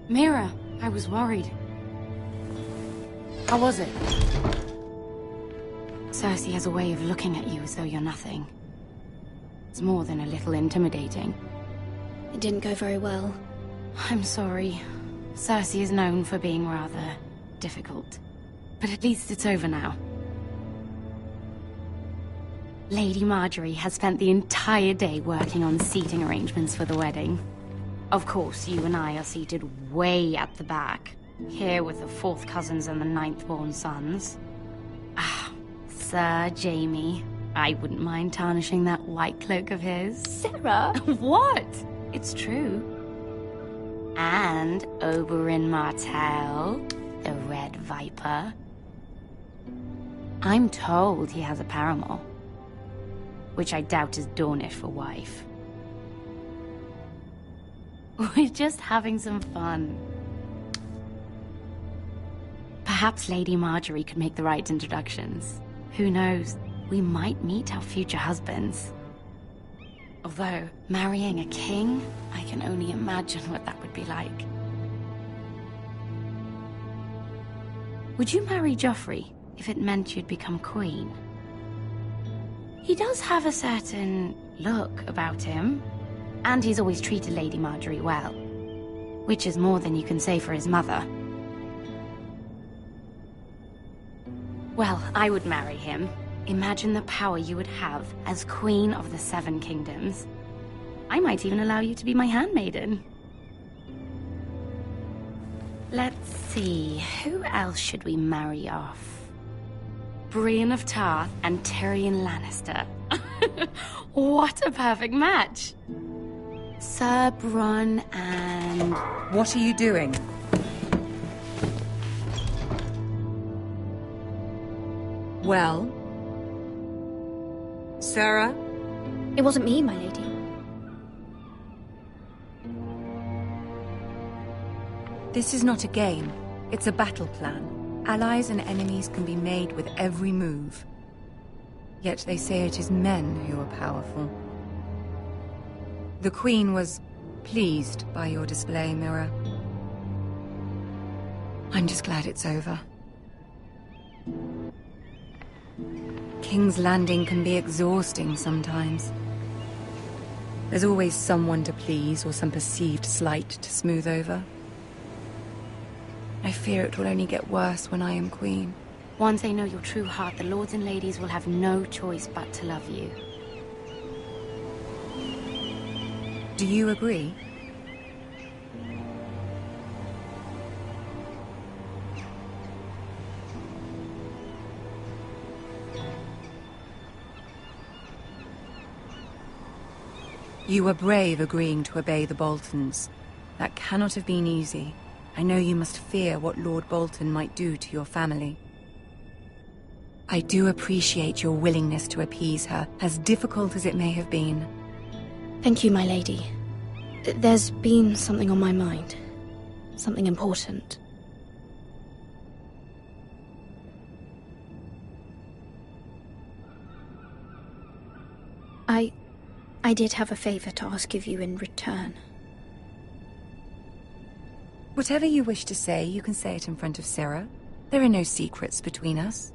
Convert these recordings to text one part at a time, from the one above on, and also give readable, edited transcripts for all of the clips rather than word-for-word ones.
Mira, I was worried. How was it? Cersei has a way of looking at you as though you're nothing. It's more than a little intimidating. It didn't go very well. I'm sorry. Cersei is known for being rather difficult. But at least it's over now. Lady Marjorie has spent the entire day working on seating arrangements for the wedding. Of course, you and I are seated way at the back, here with the 4th cousins and the 9th-born sons. Ah, Sir Jaime. I wouldn't mind tarnishing that white cloak of his. Sarah! What? It's true. And Oberyn Martell, the Red Viper. I'm told he has a paramour, which I doubt is Dornish for wife. We're just having some fun. Perhaps Lady Marjorie could make the right introductions. Who knows? We might meet our future husbands. Although, marrying a king, I can only imagine what that would be like. Would you marry Joffrey if it meant you'd become queen? He does have a certain look about him, and he's always treated Lady Marjorie well, which is more than you can say for his mother. Well, I would marry him. Imagine the power you would have as Queen of the 7 Kingdoms. I might even allow you to be my handmaiden. Let's see, who else should we marry off? Brienne of Tarth and Tyrion Lannister. What a perfect match! Sir Bronn and... What are you doing? Well? Sarah? It wasn't me, my lady. This is not a game. It's a battle plan. Allies and enemies can be made with every move. Yet they say it is men who are powerful. The Queen was pleased by your display, Mira. I'm just glad it's over. King's Landing can be exhausting sometimes. There's always someone to please or some perceived slight to smooth over. I fear it will only get worse when I am queen. Once they know your true heart, the lords and ladies will have no choice but to love you. Do you agree? You were brave agreeing to obey the Boltons. That cannot have been easy. I know you must fear what Lord Bolton might do to your family. I do appreciate your willingness to appease her, as difficult as it may have been. Thank you, my lady. There's been something on my mind. Something important. I did have a favor to ask of you in return. Whatever you wish to say, you can say it in front of Sarah. There are no secrets between us.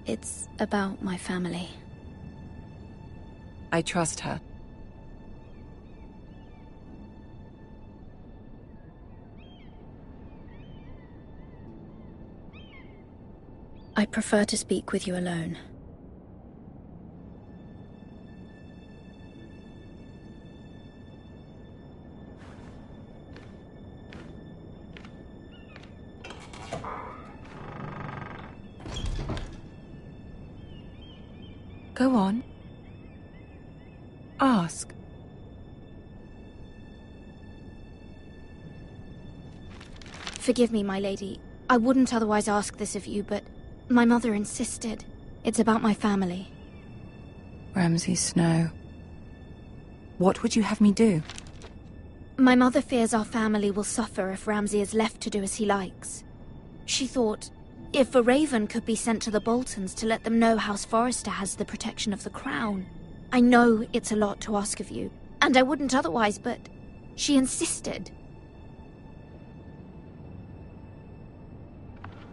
It's about my family. I trust her. I prefer to speak with you alone. Go on. Ask. Forgive me, my lady. I wouldn't otherwise ask this of you, but my mother insisted. It's about my family. Ramsay Snow. What would you have me do? My mother fears our family will suffer if Ramsay is left to do as he likes. She thought, if a raven could be sent to the Boltons to let them know House Forrester has the protection of the crown, I know it's a lot to ask of you, and I wouldn't otherwise, but she insisted.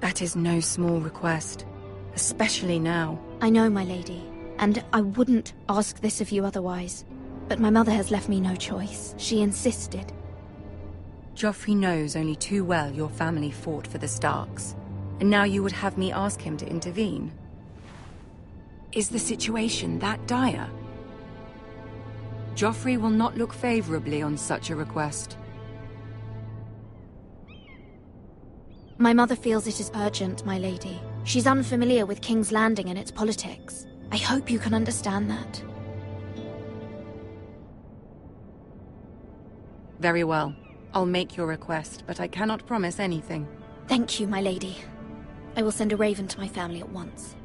That is no small request, especially now. I know, my lady, and I wouldn't ask this of you otherwise. But my mother has left me no choice. She insisted. Joffrey knows only too well your family fought for the Starks, and now you would have me ask him to intervene. Is the situation that dire? Joffrey will not look favorably on such a request. My mother feels it is urgent, my lady. She's unfamiliar with King's Landing and its politics. I hope you can understand that. Very well. I'll make your request, but I cannot promise anything. Thank you, my lady. I will send a raven to my family at once.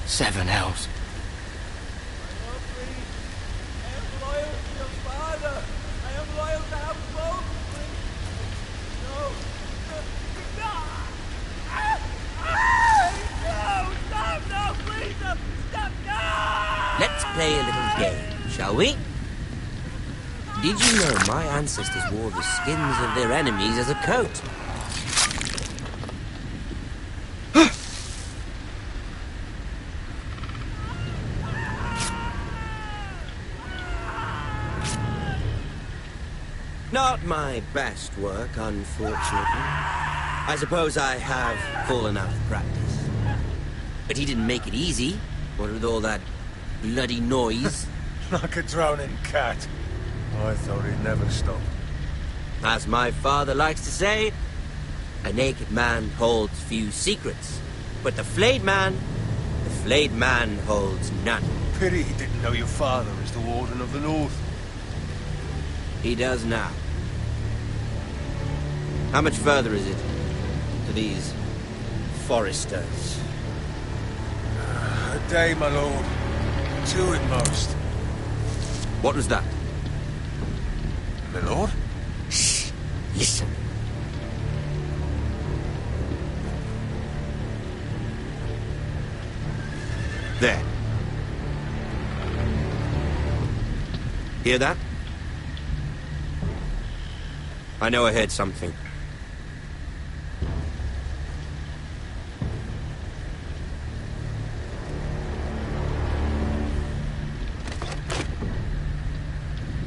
Seven hells. Let's play a little game, shall we? Did you know my ancestors wore the skins of their enemies as a coat? Not my best work, unfortunately. I suppose I have fallen out of practice. But he didn't make it easy, what with all that bloody noise. Like a droning cat. I thought he'd never stop. As my father likes to say, a naked man holds few secrets. But the flayed man holds none. Pity he didn't know your father is the Warden of the North. He does now. How much further is it to these foresters? A day, my lord. 2 at most. What was that? My lord? Shh! Listen. There. Hear that? I know I heard something.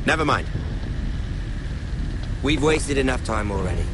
Never mind. We've wasted enough time already.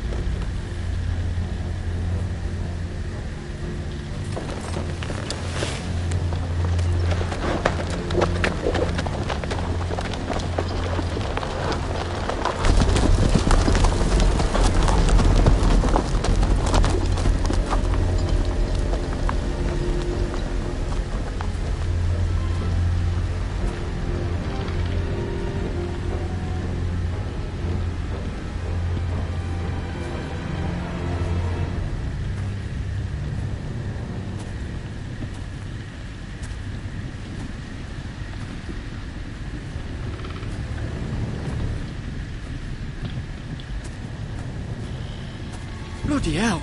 Bloody hell.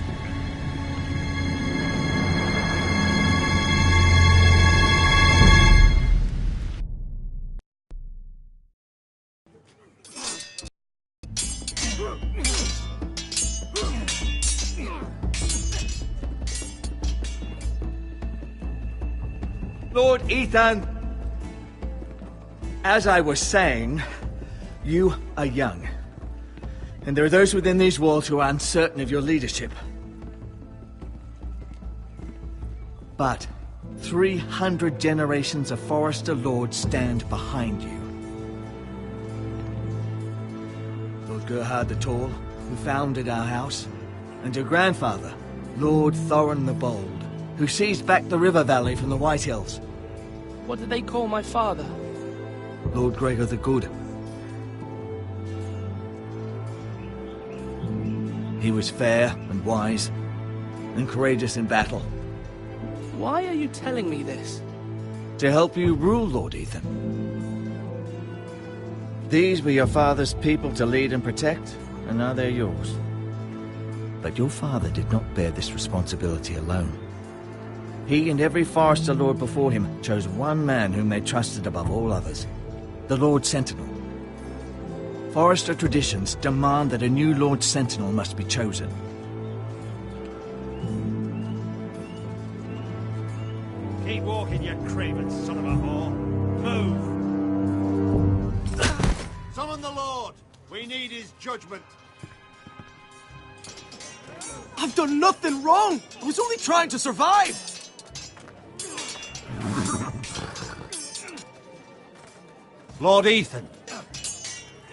Lord Ethan, as I was saying, you are young. And there are those within these walls who are uncertain of your leadership. But 300 generations of Forester Lords stand behind you. Lord Gerhard the Tall, who founded our house, and your grandfather, Lord Thorin the Bold, who seized back the river valley from the White Hills. What did they call my father? Lord Gregor the Good. He was fair and wise, and courageous in battle. Why are you telling me this? To help you rule, Lord Ethan. These were your father's people to lead and protect, and now they're yours. But your father did not bear this responsibility alone. He and every Forester Lord before him chose one man whom they trusted above all others, the Lord Sentinel. Forester traditions demand that a new Lord Sentinel must be chosen. Keep walking, you craven son of a whore. Move! Summon the Lord! We need his judgment. I've done nothing wrong! I was only trying to survive! Lord Ethan.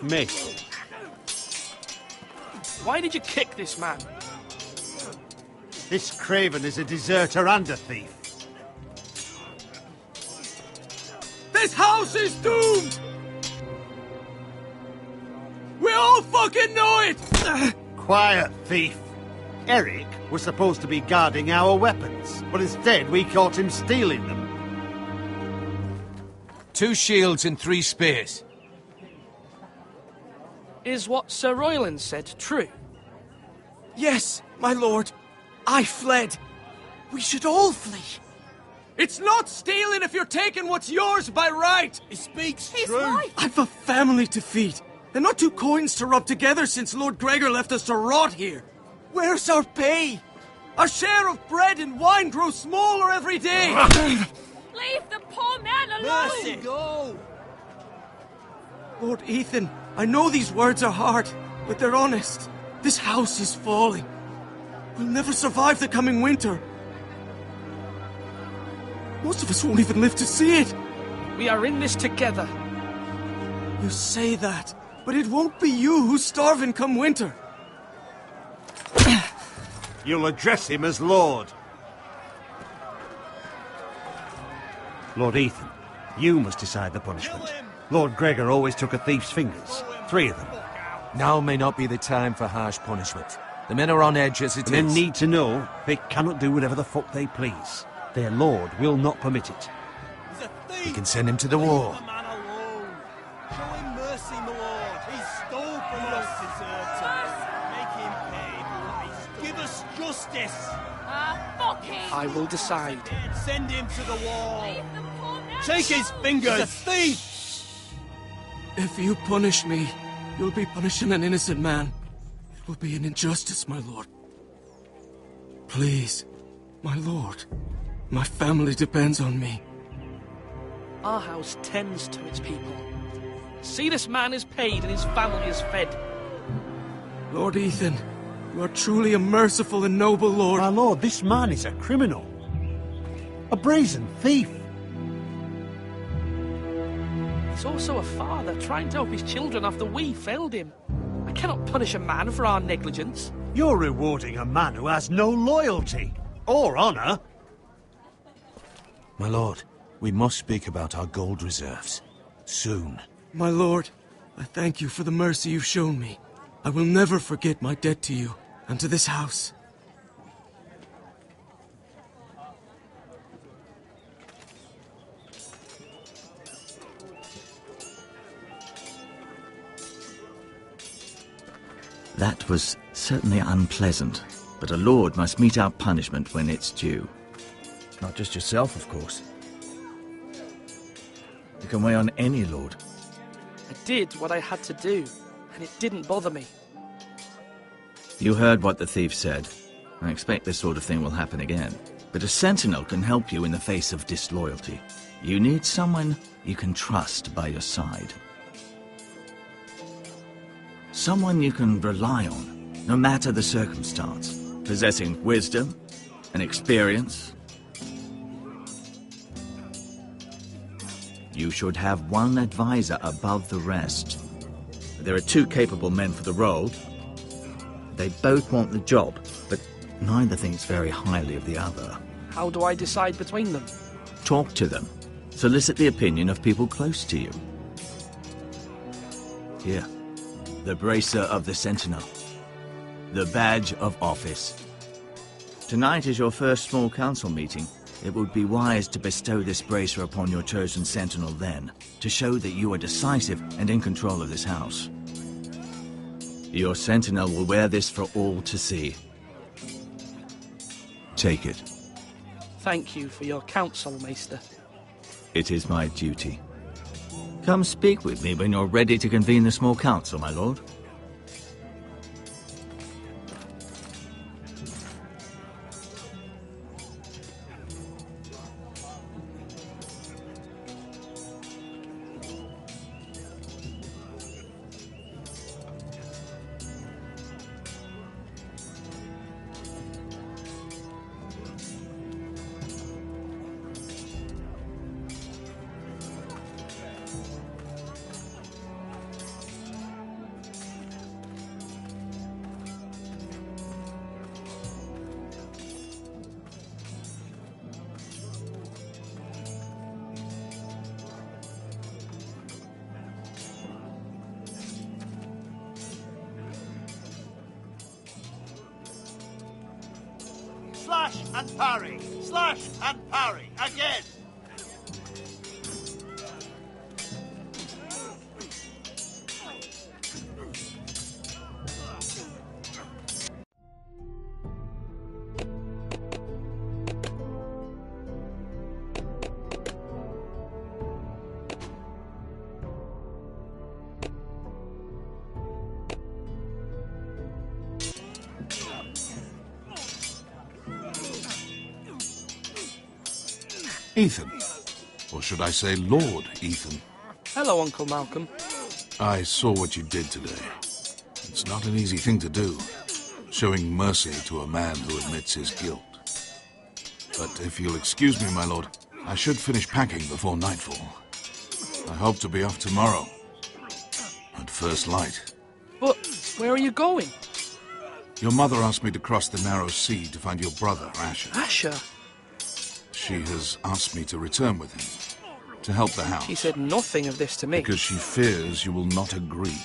Miss. Why did you kick this man? This craven is a deserter and a thief. This house is doomed! We all fucking know it! Quiet, thief. Eric was supposed to be guarding our weapons, but instead we caught him stealing them. 2 shields and 3 spears. Is what Sir Royland said true? Yes, my lord. I fled. We should all flee. It's not stealing if you're taking what's yours by right. He speaks He's true. right. I've a family to feed, and not 2 coins to rub together since Lord Gregor left us to rot here. Where's our pay? Our share of bread and wine grows smaller every day. Leave the poor man alone! Mercy, go! Lord Ethan, I know these words are hard, but they're honest. This house is falling. We'll never survive the coming winter. Most of us won't even live to see it. We are in this together. You say that, but it won't be you who's starving come winter. You'll address him as Lord. Lord Ethan, you must decide the punishment. Lord Gregor always took a thief's fingers. 3 of them. Now may not be the time for harsh punishment. The men are on edge as it is. Men need to know they cannot do whatever the fuck they please. Their lord will not permit it. He's a thief! We can send him to the war. Leave the man alone. Show him mercy, my lord. He stole from us. Deserve to make him pay for what he stole. Give us justice. Fuck him! I will decide. Send him to the wall. Leave the poor man Take his alone. fingers! He's a thief! If you punish me, you'll be punishing an innocent man. It will be an injustice, my lord. Please, my lord. My family depends on me. Our house tends to its people. See, this man is paid and his family is fed. Lord Ethan, you are truly a merciful and noble lord. My lord, this man is a criminal. A brazen thief. He's also a father trying to help his children after we failed him. I cannot punish a man for our negligence. You're rewarding a man who has no loyalty or honor. My lord, we must speak about our gold reserves. Soon. My lord, I thank you for the mercy you've shown me. I will never forget my debt to you and to this house. That was certainly unpleasant, but a lord must mete out punishment when it's due. Not just yourself, of course. You can weigh on any lord. I did what I had to do, and it didn't bother me. You heard what the thief said. I expect this sort of thing will happen again. But a sentinel can help you in the face of disloyalty. You need someone you can trust by your side. Someone you can rely on, no matter the circumstance. Possessing wisdom and experience. You should have one advisor above the rest. There are 2 capable men for the role. They both want the job, but neither thinks very highly of the other. How do I decide between them? Talk to them. Solicit the opinion of people close to you. Here. The bracer of the Sentinel. The badge of office. Tonight is your first small council meeting. It would be wise to bestow this bracer upon your chosen Sentinel then, to show that you are decisive and in control of this house. Your Sentinel will wear this for all to see. Take it. Thank you for your counsel, Maester. It is my duty. Come speak with me when you're ready to convene the small council, my lord. Slash and parry! Slash and parry! Again! Ethan. Or should I say Lord Ethan? Hello, Uncle Malcolm. I saw what you did today. It's not an easy thing to do, showing mercy to a man who admits his guilt. But if you'll excuse me, my lord, I should finish packing before nightfall. I hope to be off tomorrow. At first light. But where are you going? Your mother asked me to cross the narrow sea to find your brother, Asher. Asher? She has asked me to return with him, to help the house. She said nothing of this to me. Because she fears you will not agree.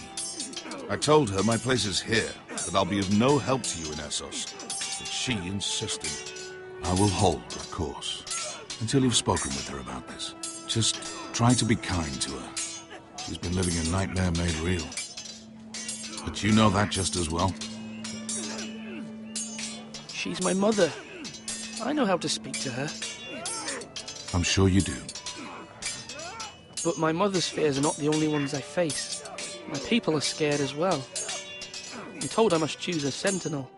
I told her my place is here, that I'll be of no help to you in Essos. But she insisted. I will hold, of course, until you've spoken with her about this. Just try to be kind to her. She's been living a nightmare made real. But you know that just as well. She's my mother. I know how to speak to her. I'm sure you do. But my mother's fears are not the only ones I face. My people are scared as well. I'm told I must choose a sentinel.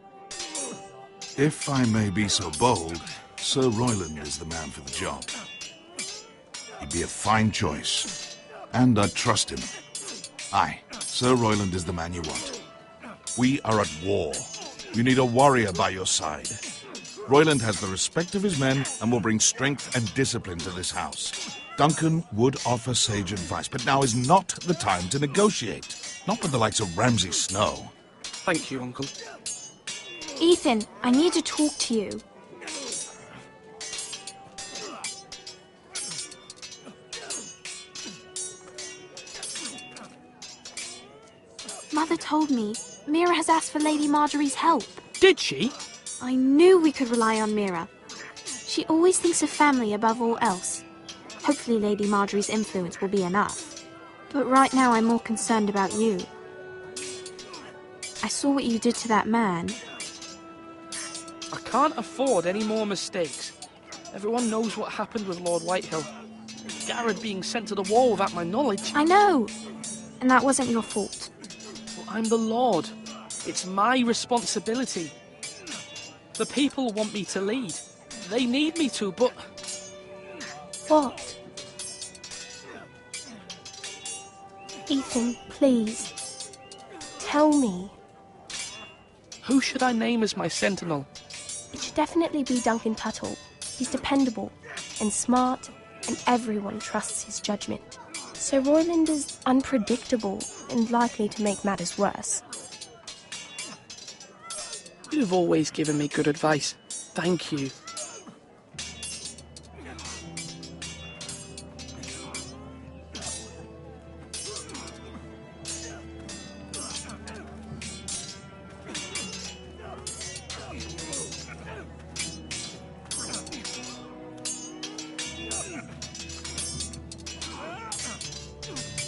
If I may be so bold, Sir Royland is the man for the job. He'd be a fine choice. And I'd trust him. Aye, Sir Royland is the man you want. We are at war. You need a warrior by your side. Royland has the respect of his men and will bring strength and discipline to this house. Duncan would offer sage advice, but now is not the time to negotiate. Not with the likes of Ramsay Snow. Thank you, Uncle. Ethan, I need to talk to you. Mother told me Mira has asked for Lady Marjorie's help. Did she? I knew we could rely on Mira. She always thinks of family above all else. Hopefully Lady Marjorie's influence will be enough. But right now I'm more concerned about you. I saw what you did to that man. I can't afford any more mistakes. Everyone knows what happened with Lord Whitehill. Garrett being sent to the wall without my knowledge. I know. And that wasn't your fault. Well, I'm the Lord. It's my responsibility. The people want me to lead. They need me to, but... What? Ethan, please. Tell me. Who should I name as my sentinel? It should definitely be Duncan Tuttle. He's dependable and smart, and everyone trusts his judgment. Sir Royland is unpredictable and likely to make matters worse. You've always given me good advice. Thank you.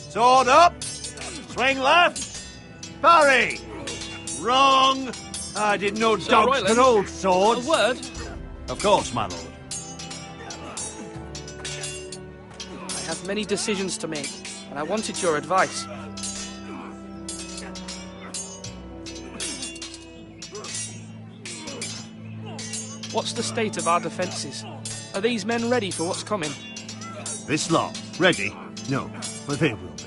Sword up. Swing left. Parry. Wrong. I didn't know Sir dogs Royland, could hold swords. A word? Of course, my lord. I have many decisions to make, and I wanted your advice. What's the state of our defences? Are these men ready for what's coming? This lot, ready? No, but they will be.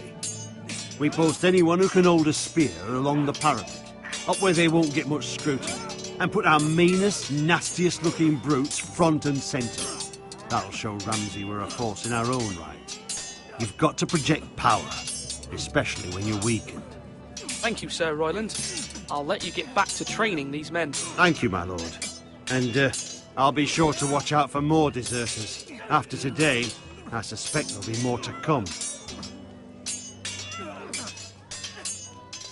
We post anyone who can hold a spear along the parapet, up where they won't get much scrutiny, and put our meanest, nastiest looking brutes front and centre. That'll show Ramsay we're a force in our own right. You've got to project power, especially when you're weakened. Thank you, Sir Royland. I'll let you get back to training these men. Thank you, my lord. And I'll be sure to watch out for more deserters. After today, I suspect there'll be more to come.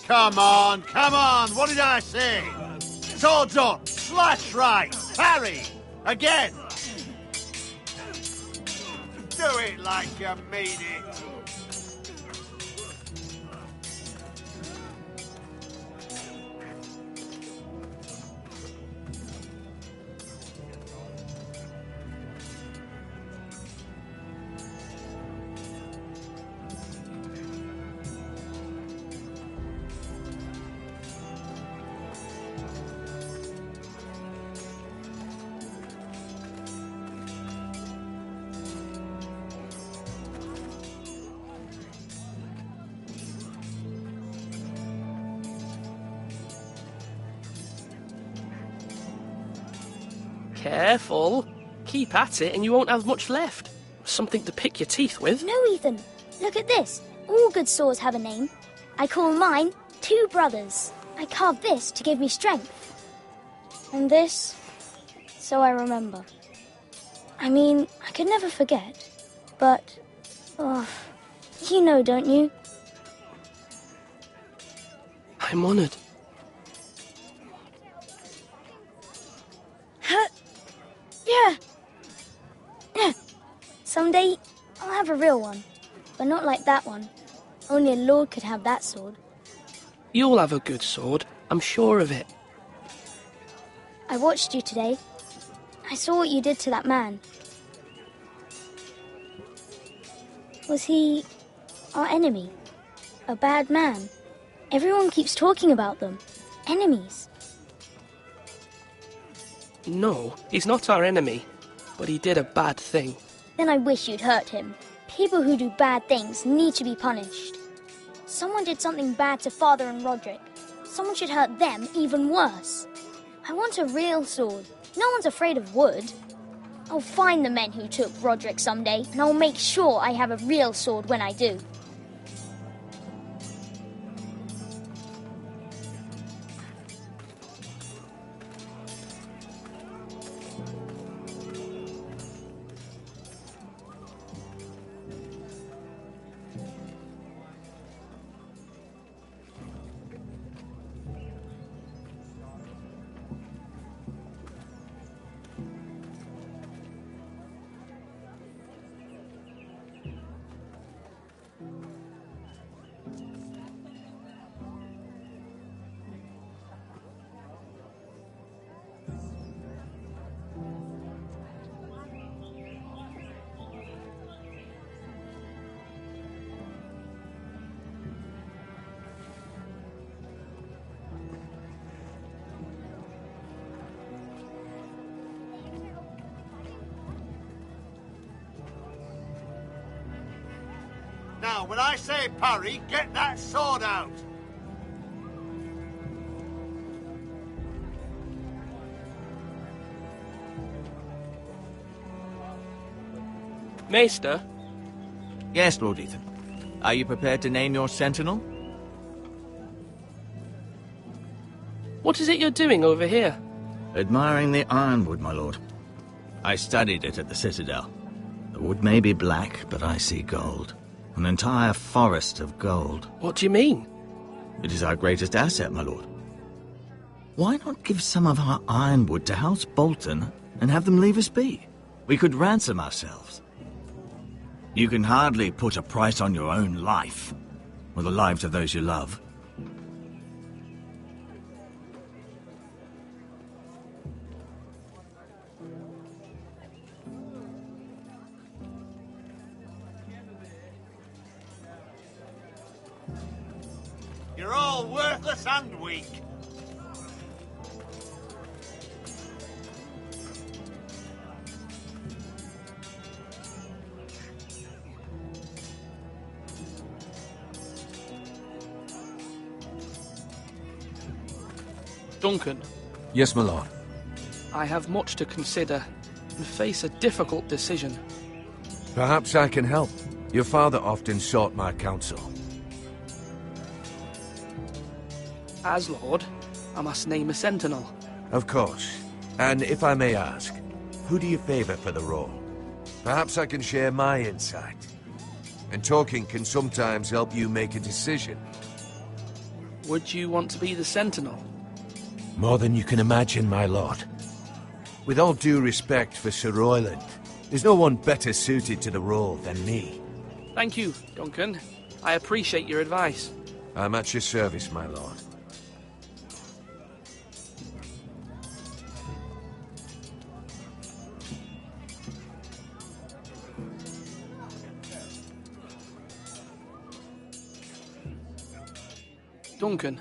Come on, come on. What did I say? Swords up. Slash right. Parry. Again. Do it like you mean it. Careful. Keep at it and you won't have much left. Something to pick your teeth with. No, Ethan. Look at this. All good swords have a name. I call mine Two Brothers. I carved this to give me strength. And this, so I remember. I mean, I could never forget. But, oh, you know, don't you? I'm honoured. Yeah. Someday, I'll have a real one. But not like that one. Only a lord could have that sword. You'll have a good sword. I'm sure of it. I watched you today. I saw what you did to that man. Was he our enemy? A bad man? Everyone keeps talking about them. Enemies. No, he's not our enemy. But he did a bad thing. Then I wish you'd hurt him. People who do bad things need to be punished. Someone did something bad to Father and Roderick. Someone should hurt them even worse. I want a real sword. No one's afraid of wood. I'll find the men who took Roderick someday, and I'll make sure I have a real sword when I do. Now, when I say parry, get that sword out. Maester? Yes, Lord Ethan. Are you prepared to name your sentinel? What is it you're doing over here? Admiring the ironwood, my lord. I studied it at the Citadel. The wood may be black, but I see gold. An entire forest of gold. What do you mean? It is our greatest asset, my lord. Why not give some of our ironwood to House Bolton and have them leave us be? We could ransom ourselves. You can hardly put a price on your own life. or the lives of those you love. You're all worthless and weak. Duncan, Yes, my lord. I have much to consider and face a difficult decision. Perhaps I can help. Your father often sought my counsel. As Lord, I must name a sentinel. Of course. And if I may ask, who do you favor for the role? Perhaps I can share my insight. And talking can sometimes help you make a decision. Would you want to be the sentinel? More than you can imagine, my lord. With all due respect for Sir Royland, there's no one better suited to the role than me. Thank you, Duncan. I appreciate your advice. I'm at your service, my lord. Duncan,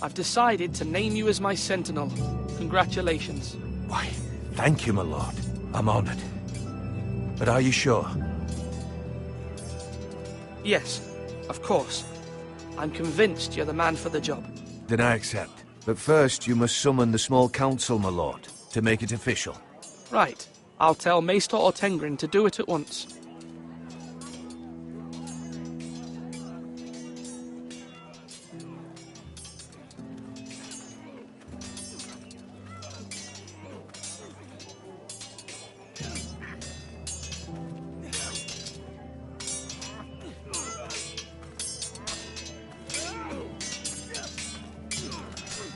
I've decided to name you as my sentinel. Congratulations. Why, thank you, my lord. I'm honored. But are you sure? Yes, of course. I'm convinced you're the man for the job. Then I accept. But first, you must summon the small council, my lord, to make it official. Right. I'll tell Maester Ortengrin to do it at once.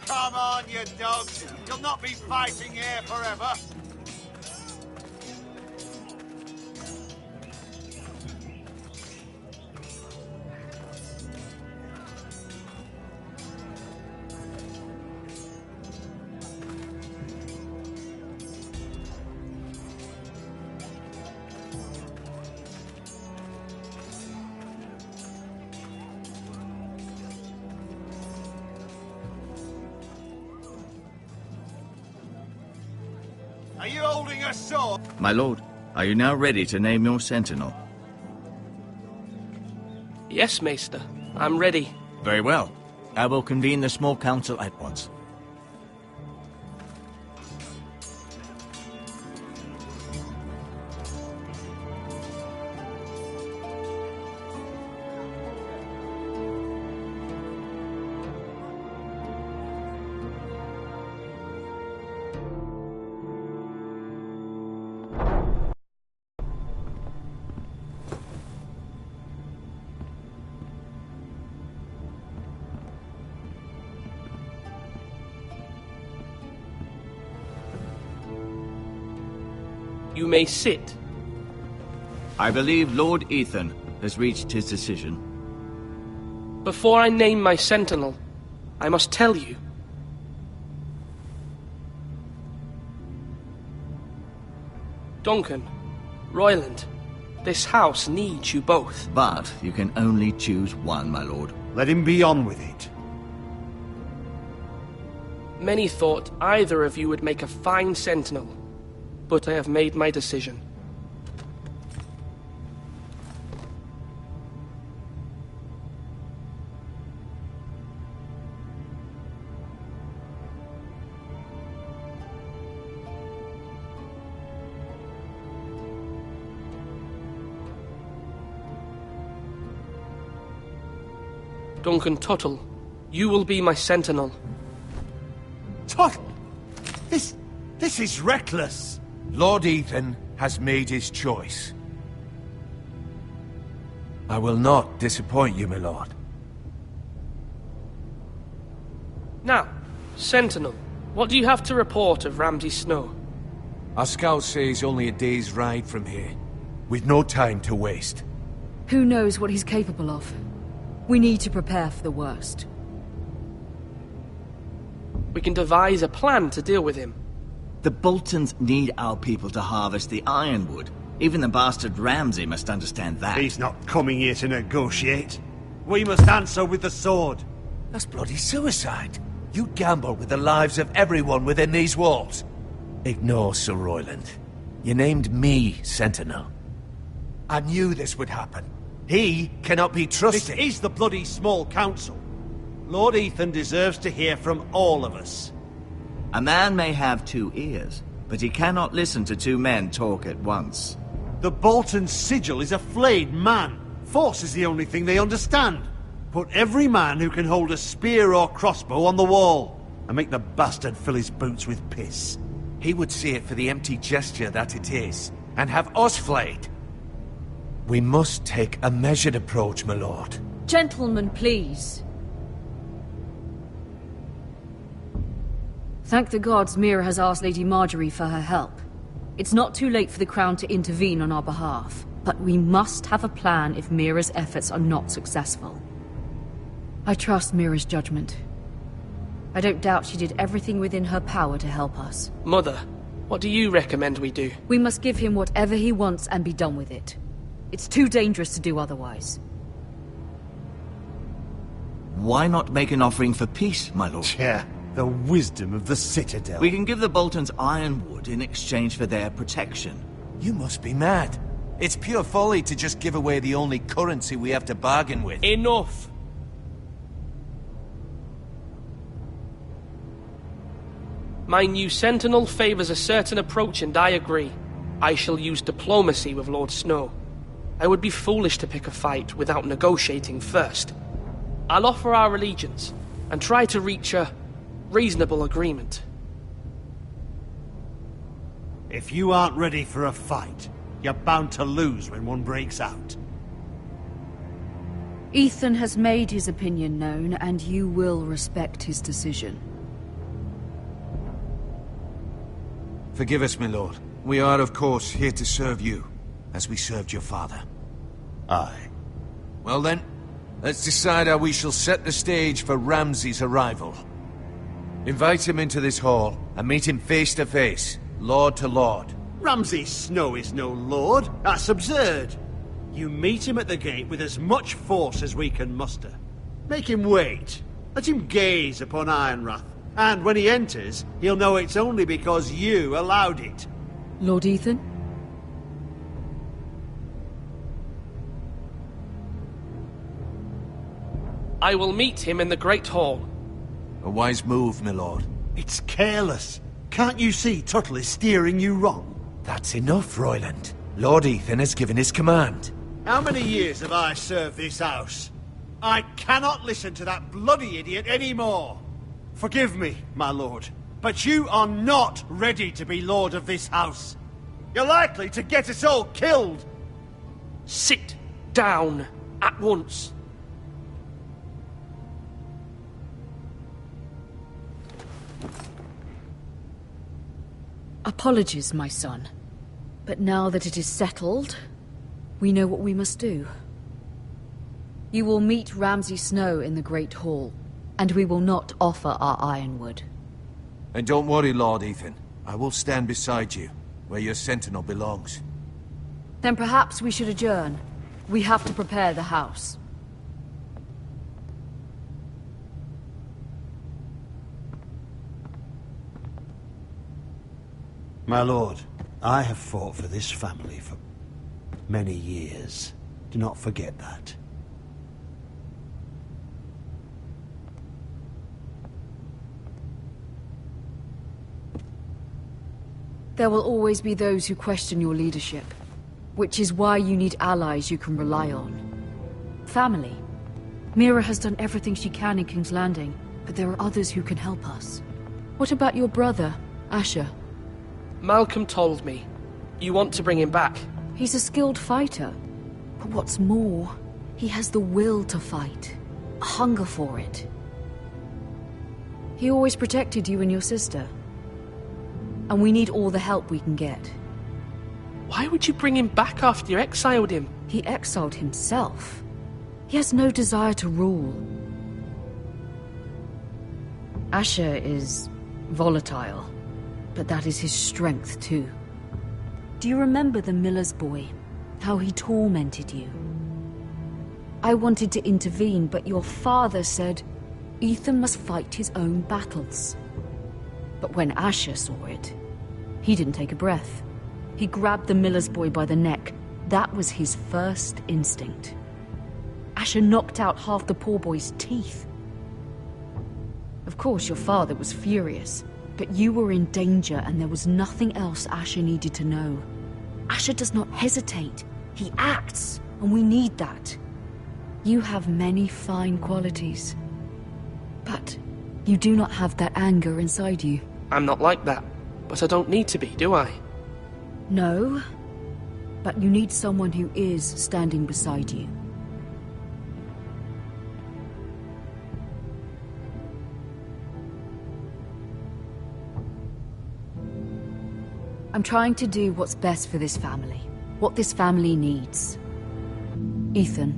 Come on, you dogs. You'll not be fighting here forever. Are you holding a sword? My lord, are you now ready to name your sentinel? Yes, Maester. I'm ready. Very well. I will convene the small council at once. You may sit. I believe Lord Ethan has reached his decision. Before I name my sentinel, I must tell you. Duncan, Royland, this house needs you both. But you can only choose one, my lord. Let him be on with it. Many thought either of you would make a fine sentinel, but I have made my decision. Duncan Tuttle, you will be my sentinel. Tuttle! This is reckless. Lord Ethan has made his choice. I will not disappoint you, my lord. Now, sentinel, what do you have to report of Ramsay Snow? Our scouts say he's only a day's ride from here, with no time to waste. Who knows what he's capable of? We need to prepare for the worst. We can devise a plan to deal with him. The Boltons need our people to harvest the ironwood. Even the bastard Ramsay must understand that. He's not coming here to negotiate. We must answer with the sword. That's bloody suicide. You gamble with the lives of everyone within these walls. Ignore Sir Royland. You named me Sentinel. I knew this would happen. He cannot be trusted. This is the bloody small council. Lord Ethan deserves to hear from all of us. A man may have 2 ears, but he cannot listen to 2 men talk at once. The Bolton sigil is a flayed man. Force is the only thing they understand. Put every man who can hold a spear or crossbow on the wall, and make the bastard fill his boots with piss. He would see it for the empty gesture that it is, and have us flayed. We must take a measured approach, my lord. Gentlemen, please. Thank the gods Mira has asked Lady Marjorie for her help. It's not too late for the Crown to intervene on our behalf, but we must have a plan if Mira's efforts are not successful. I trust Mira's judgment. I don't doubt she did everything within her power to help us. Mother, what do you recommend we do? We must give him whatever he wants and be done with it. It's too dangerous to do otherwise. Why not make an offering for peace, my lord? Yeah, the wisdom of the Citadel. We can give the Boltons ironwood in exchange for their protection. You must be mad. It's pure folly to just give away the only currency we have to bargain with. Enough! My new Sentinel favors a certain approach, and I agree. I shall use diplomacy with Lord Snow. I would be foolish to pick a fight without negotiating first. I'll offer our allegiance, and try to reach a reasonable agreement. If you aren't ready for a fight, you're bound to lose when one breaks out. Ethan has made his opinion known, and you will respect his decision. Forgive us, my lord. We are, of course, here to serve you, as we served your father. Aye. Well then, let's decide how we shall set the stage for Ramsay's arrival. Invite him into this hall, and meet him face to face, lord to lord. Ramsay Snow is no lord. That's absurd. You meet him at the gate with as much force as we can muster. Make him wait. Let him gaze upon Ironrath. And when he enters, he'll know it's only because you allowed it. Lord Ethan? I will meet him in the Great Hall. A wise move, my lord. It's careless. Can't you see Tuttle is steering you wrong? That's enough, Royland. Lord Ethan has given his command. How many years have I served this house? I cannot listen to that bloody idiot anymore. Forgive me, my lord, but you are not ready to be lord of this house. You're likely to get us all killed. Sit down at once. Apologies, my son. But now that it is settled, we know what we must do. You will meet Ramsay Snow in the Great Hall, and we will not offer our ironwood. And don't worry, Lord Ethan. I will stand beside you, where your sentinel belongs. Then perhaps we should adjourn. We have to prepare the house. My lord, I have fought for this family for many years. Do not forget that. There will always be those who question your leadership, which is why you need allies you can rely on. Family. Mira has done everything she can in King's Landing, but there are others who can help us. What about your brother, Asher? Malcolm told me. You want to bring him back? He's a skilled fighter. But what's more, he has the will to fight. A hunger for it. He always protected you and your sister. And we need all the help we can get. Why would you bring him back after you exiled him? He exiled himself. He has no desire to rule. Asher is volatile, but that is his strength too. Do you remember the miller's boy? How he tormented you? I wanted to intervene, but your father said Ethan must fight his own battles. But when Asher saw it, he didn't take a breath. He grabbed the miller's boy by the neck. That was his first instinct. Asher knocked out half the poor boy's teeth. Of course, your father was furious, but you were in danger and there was nothing else Asher needed to know. Asher does not hesitate. He acts, and we need that. You have many fine qualities, but you do not have that anger inside you. I'm not like that, but I don't need to be, do I? No, but you need someone who is standing beside you. I'm trying to do what's best for this family, what this family needs. Ethan,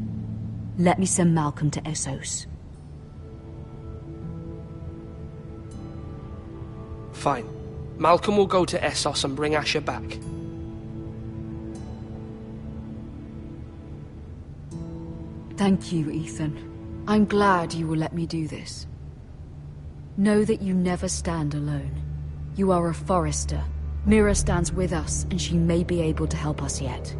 let me send Malcolm to Essos. Fine. Malcolm will go to Essos and bring Asher back. Thank you, Ethan. I'm glad you will let me do this. Know that you never stand alone. You are a Forrester. Mira stands with us, and she may be able to help us yet.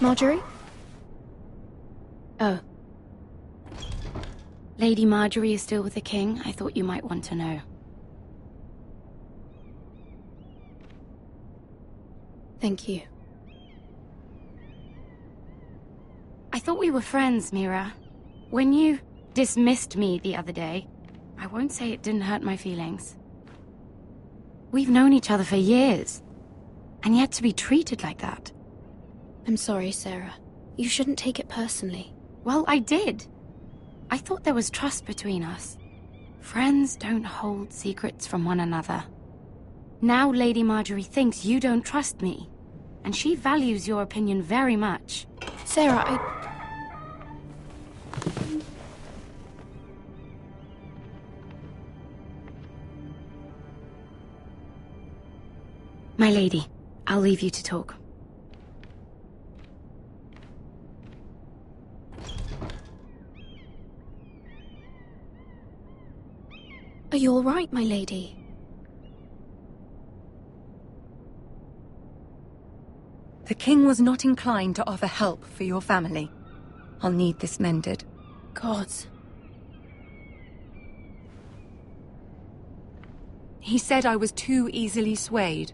Marjorie? Oh. Lady Marjorie is still with the king. I thought you might want to know. Thank you. I thought we were friends, Mira. When you dismissed me the other day, I won't say it didn't hurt my feelings. We've known each other for years, and yet to be treated like that. I'm sorry, Sarah. You shouldn't take it personally. Well, I did. I thought there was trust between us. Friends don't hold secrets from one another. Now Lady Marjorie thinks you don't trust me, and she values your opinion very much. Sarah, My lady, I'll leave you to talk. Are you all right, my lady? The king was not inclined to offer help for your family. I'll need this mended. Gods. He said I was too easily swayed.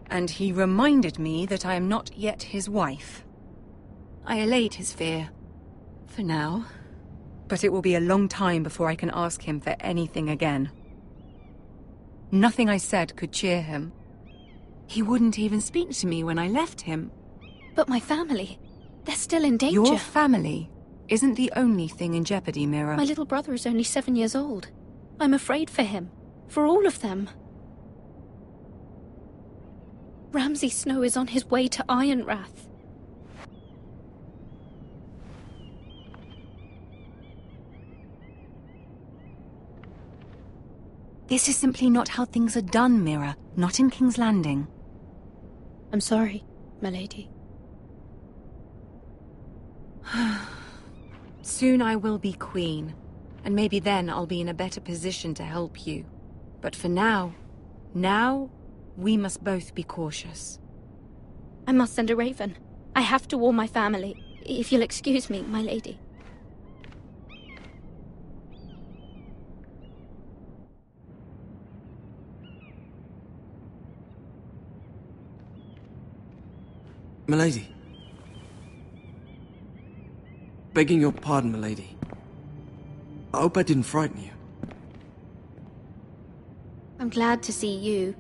And he reminded me that I am not yet his wife. I allayed his fear. For now. But it will be a long time before I can ask him for anything again. Nothing I said could cheer him. He wouldn't even speak to me when I left him. But my family, they're still in danger. Your family isn't the only thing in jeopardy, Mira. My little brother is only 7 years old. I'm afraid for him. For all of them. Ramsay Snow is on his way to Ironrath. This is simply not how things are done, Mira. Not in King's Landing. I'm sorry, my lady. Soon I will be queen, and maybe then I'll be in a better position to help you. But for now, we must both be cautious. I must send a raven. I have to warn my family. If you'll excuse me, my lady. Milady. Begging your pardon, milady. I hope I didn't frighten you. I'm glad to see you.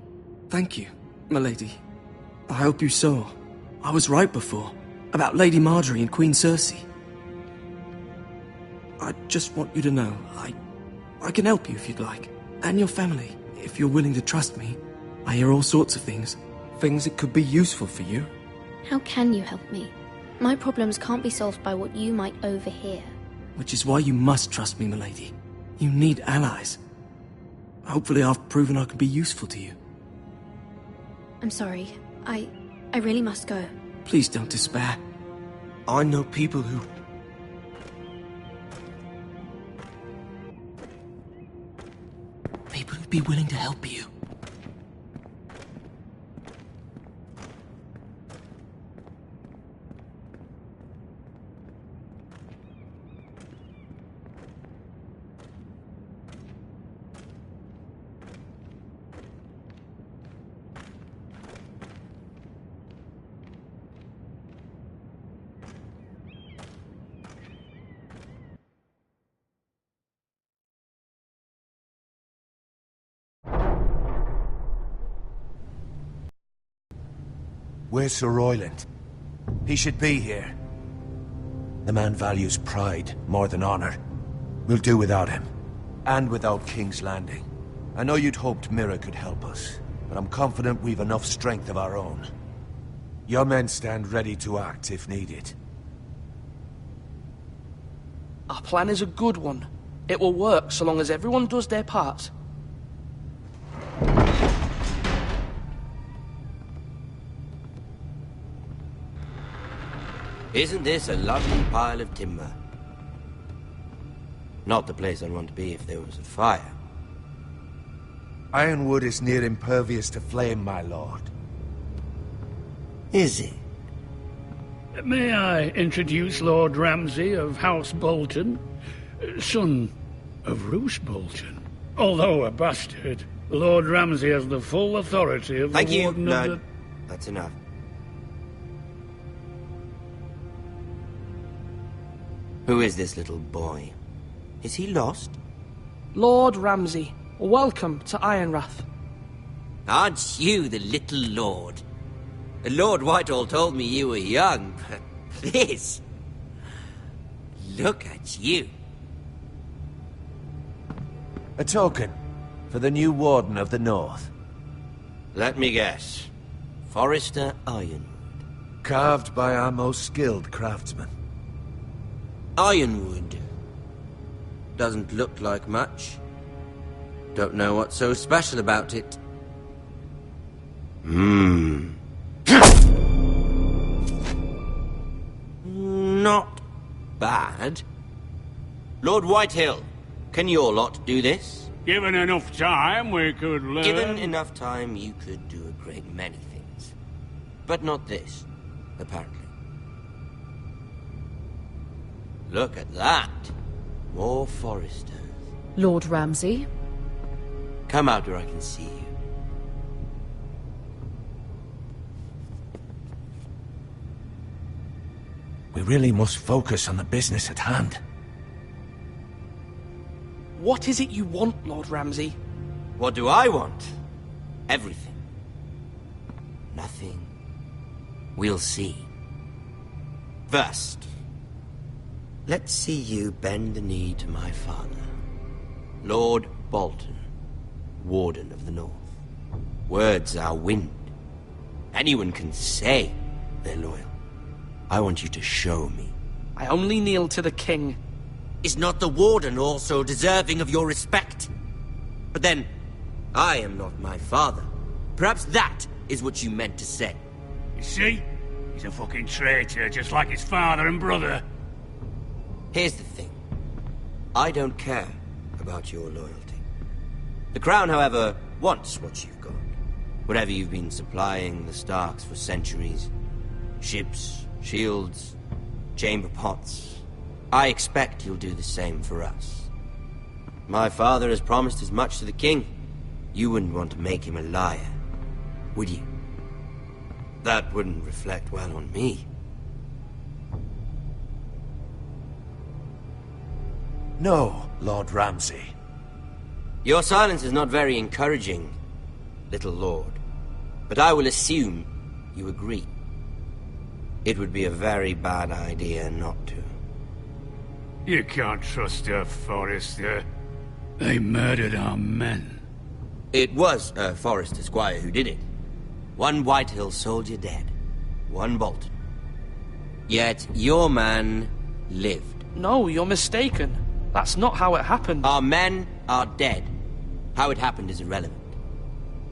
Thank you, milady. I hope you saw. I was right before, about Lady Marjorie and Queen Cersei. I just want you to know, I can help you if you'd like. And your family, if you're willing to trust me. I hear all sorts of things. Things that could be useful for you. How can you help me? My problems can't be solved by what you might overhear. Which is why you must trust me, milady. You need allies. Hopefully I've proven I can be useful to you. I'm sorry. I really must go. Please don't despair. I know people who... People who'd be willing to help you. Where's Sir Royland? He should be here. The man values pride more than honor. We'll do without him. And without King's Landing. I know you'd hoped Mira could help us, but I'm confident we've enough strength of our own. Your men stand ready to act if needed. Our plan is a good one. It will work so long as everyone does their part. Isn't this a lovely pile of timber? Not the place I'd want to be if there was a fire. Ironwood is near impervious to flame, my lord. Is it? May I introduce Lord Ramsay of House Bolton, son of Roose Bolton. Although a bastard, Lord Ramsay has the full authority of Thank the you. Warden No, of the... that's enough. Who is this little boy? Is he lost? Lord Ramsay, welcome to Ironrath. Aren't you the little lord? Lord Whitehall told me you were young, but this... Look at you. A token for the new Warden of the North. Let me guess. Forrester Ironwood. Carved by our most skilled craftsmen. Ironwood. Doesn't look like much. Don't know what's so special about it. Not bad. Lord Whitehill, can your lot do this? Given enough time, we could learn... Given enough time, you could do a great many things. But not this, apparently. Look at that. More Foresters. Lord Ramsay? Come out where I can see you. We really must focus on the business at hand. What is it you want, Lord Ramsay? What do I want? Everything. Nothing. We'll see. First, let's see you bend the knee to my father, Lord Bolton, Warden of the North. Words are wind. Anyone can say they're loyal. I want you to show me. I only kneel to the king. Is not the Warden also deserving of your respect? But then, I am not my father. Perhaps that is what you meant to say. You see? He's a fucking traitor, just like his father and brother. Here's the thing. I don't care about your loyalty. The Crown, however, wants what you've got. Whatever you've been supplying the Starks for centuries. Ships, shields, chamber pots. I expect you'll do the same for us. My father has promised as much to the king. You wouldn't want to make him a liar, would you? That wouldn't reflect well on me. No, Lord Ramsay. Your silence is not very encouraging, little lord. But I will assume you agree. It would be a very bad idea not to. You can't trust a Forrester. They murdered our men. It was a Forrester squire who did it. One Whitehill soldier dead. One Bolton. Yet your man lived. No, you're mistaken. That's not how it happened. Our men are dead. How it happened is irrelevant.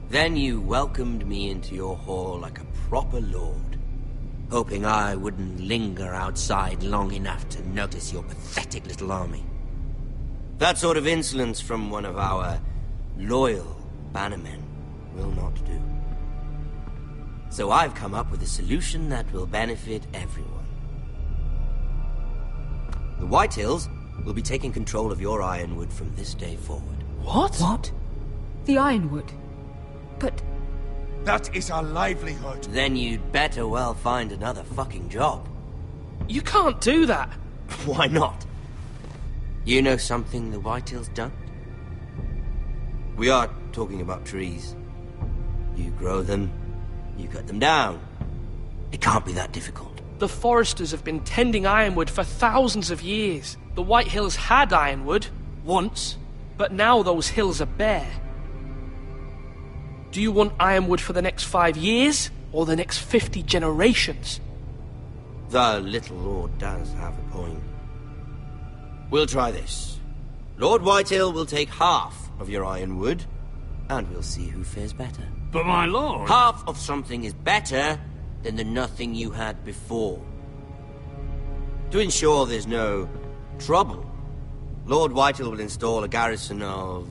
Then you welcomed me into your hall like a proper lord, hoping I wouldn't linger outside long enough to notice your pathetic little army. That sort of insolence from one of our loyal bannermen will not do. So I've come up with a solution that will benefit everyone. The Whitehills will be taking control of your Ironwood from this day forward. What? What? The Ironwood? But... That is our livelihood. Then you'd better well find another fucking job. You can't do that. Why not? You know something the Whitehills don't? We are talking about trees. You grow them, you cut them down. It can't be that difficult. The Foresters have been tending Ironwood for thousands of years. The Whitehills had Ironwood, once, but now those hills are bare. Do you want Ironwood for the next 5 years, or the next 50 generations? The little lord does have a point. We'll try this. Lord Whitehill will take half of your Ironwood, and we'll see who fares better. But my lord... Half of something is better than the nothing you had before. To ensure there's no trouble, Lord Whitehill will install a garrison of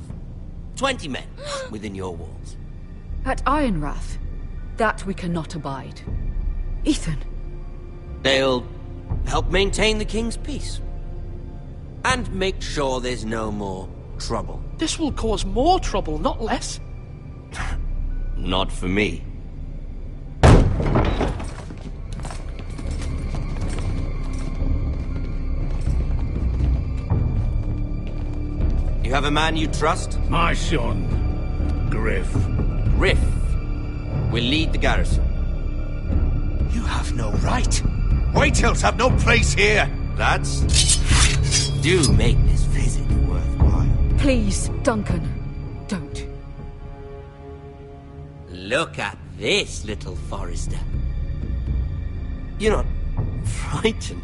20 men within your walls. At Ironrath? That we cannot abide. Ethan! They'll help maintain the king's peace. And make sure there's no more trouble. This will cause more trouble, not less. Not for me. You have a man you trust? My son, Griff. Griff will lead the garrison. You have no right. Whitehills have no place here. Lads, do make this visit worthwhile. Please, Duncan, don't. Look at this, little Forrester. You're not frightened,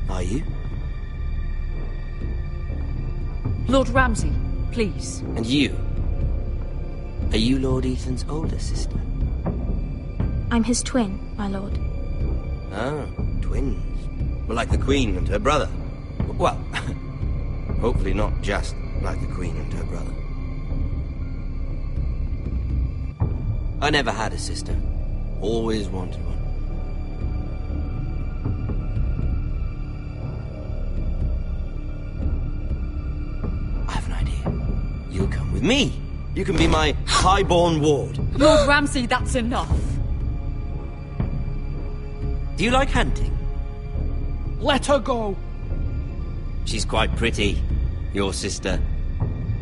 are you? Lord Ramsay, please. And you? Are you Lord Ethan's older sister? I'm his twin, my lord. Oh, twins. Well, like the Queen and her brother. Well, hopefully not just like the Queen and her brother. I never had a sister. Always wanted one. I have an idea. You'll come with me. You can be my highborn ward. Lord Ramsay, that's enough. Do you like hunting? Let her go. She's quite pretty, your sister.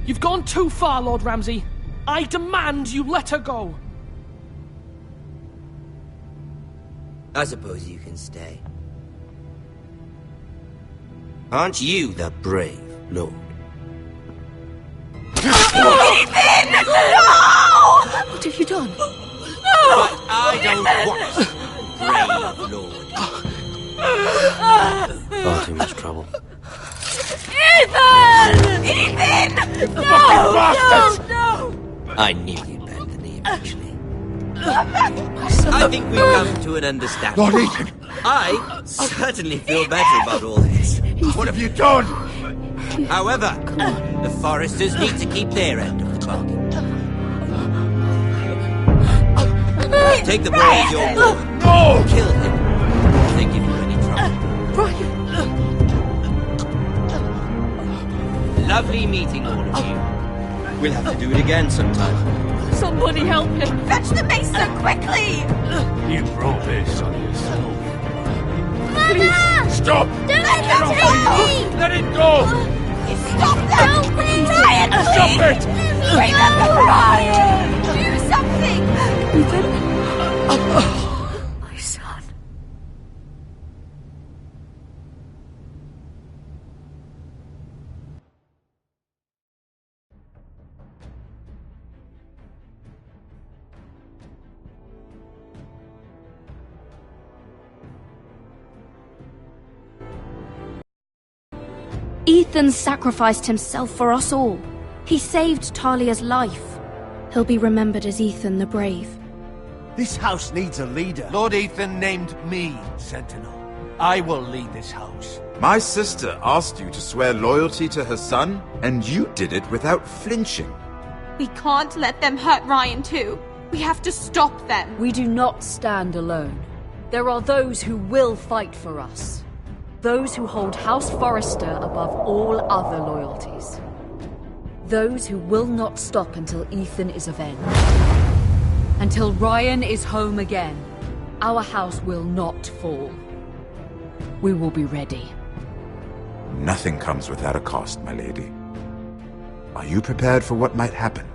You've gone too far, Lord Ramsay. I demand you let her go. I suppose you can stay. Aren't you the brave lord? Ethan! No! What have you done? No! But I don't want brave lord. Far too much trouble. Ethan! Ethan! You fucking bastards! No! I knew you'd bend the knee eventually. I think we've come to an understanding. Lord Ethan! I certainly feel better about all this. What have you done? However, the Foresters need to keep their end of the bargain. Take the boy as your woman. No! Kill him. If they give you any trouble. Ryan! Lovely meeting all of you. We'll have to do it again sometime. Somebody help him! Fetch the mace so quickly! You brought this on yourself. Mama! Stop! Don't let Let it go! Stop that! Ryan, Stop it! Remember Ryan! Do something! My son. Ethan sacrificed himself for us all. He saved Talia's life. He'll be remembered as Ethan the Brave. This house needs a leader. Lord Ethan named me Sentinel. I will lead this house. My sister asked you to swear loyalty to her son, and you did it without flinching. We can't let them hurt Ryan too. We have to stop them. We do not stand alone. There are those who will fight for us. Those who hold House Forrester above all other loyalties. Those who will not stop until Ethan is avenged. Until Ryan is home again, our house will not fall. We will be ready. Nothing comes without a cost, my lady. Are you prepared for what might happen?